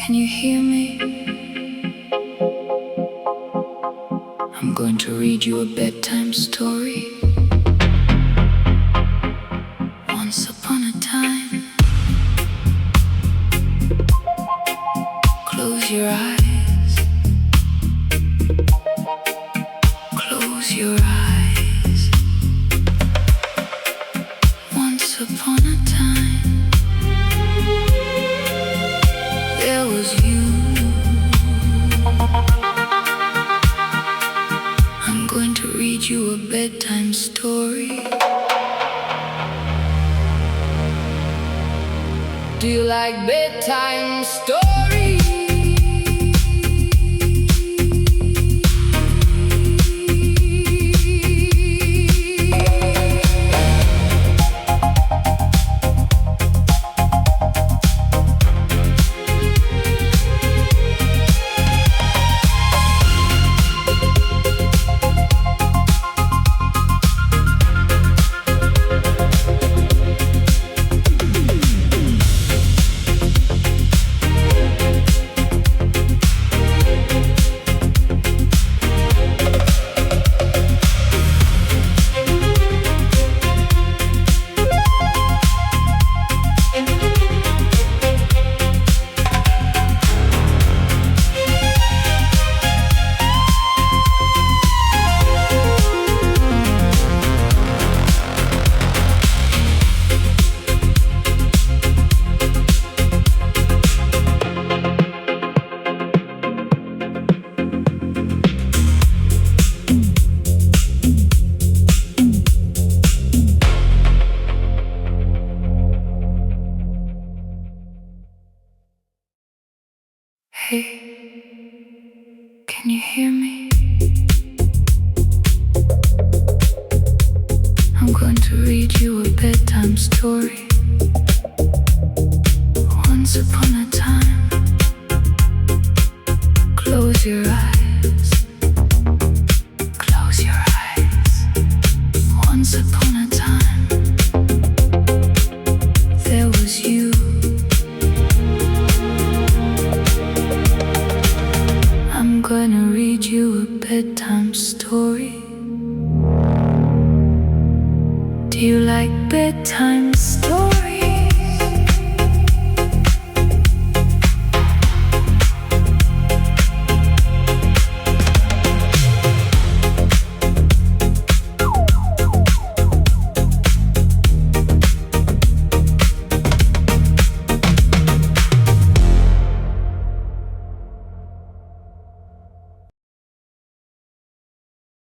Can you hear me? I'm going to read you a bedtime story. Once upon a time, close your eyes. Close your eyes. Once upon a time, there was you. I'm going to read you a bedtime story. Do you like bedtime stories? Hey, can you hear me? I'm going to read you a bedtime story. Once upon a time, close your eyes.